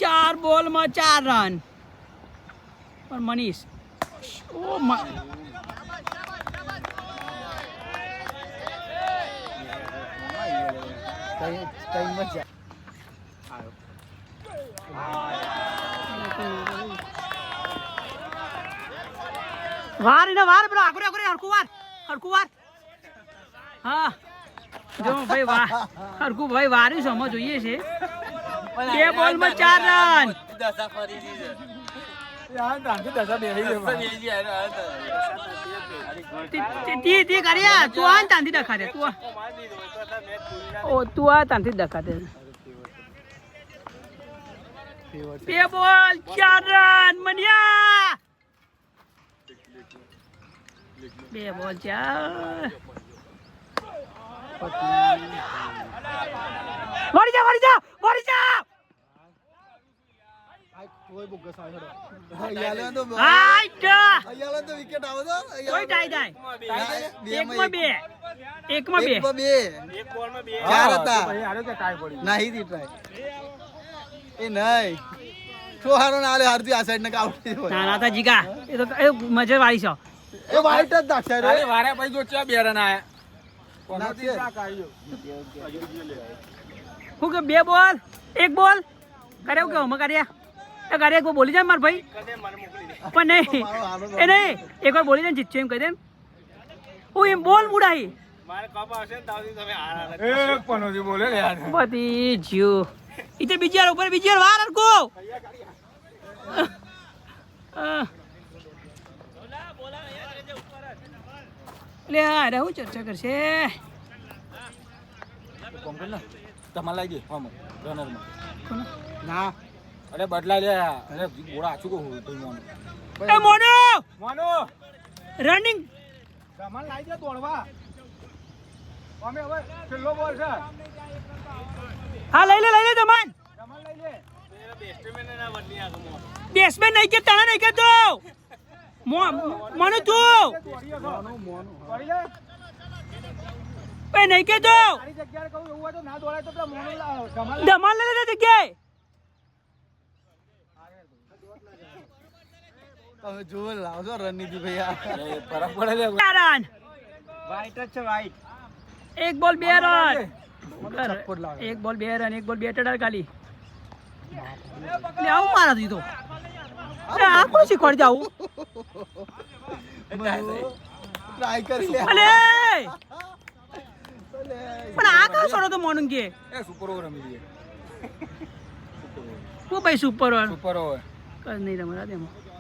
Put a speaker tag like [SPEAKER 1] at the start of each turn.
[SPEAKER 1] 4 બોલમાં 4 રન પણ મનીષ ઓ વાર ને વાર પેલો આકરે આકરે હરકું વાર હા જો ભાઈ વાહ હરકું ભાઈ વાર્યું સમજ જોઈએ છે 2 બોલમાં 4 રન તી કર્યા તું આ તાંથી દખા દે તું આ તાંથી દખા દે 2 બોલ 4 રન મનિયા 2 બોલ 4 વળી જા
[SPEAKER 2] કોઈ બોગસ આવ્યો અયાલે તો વિકેટ આવો તો
[SPEAKER 1] કોઈ ટાઈ એકમાં બે
[SPEAKER 2] એક બોલમાં બે ચાર હતા નહીં દી ટ્રાય એ નહીં તો હારો ના આલે હારતી આ સાઈડ ને આઉટ
[SPEAKER 1] ના તા જીગા એ તો એ મજર વાળી છે
[SPEAKER 2] એ વાઈટ જ દાક્ષા રે
[SPEAKER 3] અરે વારે ભાઈ જો ચા બે રન આયા
[SPEAKER 1] હું કે 2 બોલ 1 બોલ કર્યો કે અમે કર્યા એ કર્યા એક બોલી જાય માર ભાઈ પણ નહીં એ નહીં એકવાર બોલી જાય જીતશે એમ કહી દે હું એમ બોલ બુડાઈ
[SPEAKER 3] મારે કપ આવશે ને તાવથી તમે હારા એક પનોજી બોલે યાર
[SPEAKER 1] બધી જીઓ ઈતે બીજી ઉપર બીજી વાર અરકો લે આ રહું ચર્ચા કરશે
[SPEAKER 3] તમારે લાગી હમ રનરમાં
[SPEAKER 2] ના
[SPEAKER 3] અરે બદલા લે અરે બોડા આછું કહું તો
[SPEAKER 1] એ મોનો
[SPEAKER 3] મોનો
[SPEAKER 1] રનિંગ
[SPEAKER 3] તમારે લાગી દે દોડવા અમે હવે છેલ્લો બોલ છે
[SPEAKER 1] હા લઈ લે તમાર
[SPEAKER 3] તમારે લઈ લે તેરા બેસ્ટમેન ના બદલી આ ગમો
[SPEAKER 1] બેસમેન નહીં કે તાણા નહીં કે તો મોનો તું
[SPEAKER 3] પડી લે
[SPEAKER 1] એ નહીં કે તો
[SPEAKER 3] તારી જગ્યાએ કહું એવું હોય તો ના દોડાય તો પેલા મોનો ધમાલ
[SPEAKER 1] ધમાલ લે લે જગ્યાએ
[SPEAKER 2] તમે જોવો લાવજો રણનીતિ ભૈયા
[SPEAKER 3] ફરક પડે લે
[SPEAKER 1] રન
[SPEAKER 3] વાઈટ જ છે વાઈટ
[SPEAKER 1] 1 બોલ 2 રન
[SPEAKER 2] સપોર્ટ લાવે
[SPEAKER 1] 1 બોલ 2 રન 1 બોલ 2 ટડા ખાલી લે આવું મારા દીધો આ કોણ શીખવાડી જાવું
[SPEAKER 2] ટ્રાય કરી લે
[SPEAKER 1] અલે પણ આ કા છોડો તો મોનું કે
[SPEAKER 3] એ સુપર ઓવર રમી લે
[SPEAKER 1] હું ભાઈ સુપર ઓવર
[SPEAKER 3] સુપર ઓવર
[SPEAKER 1] કર નહીં રમવા દેમો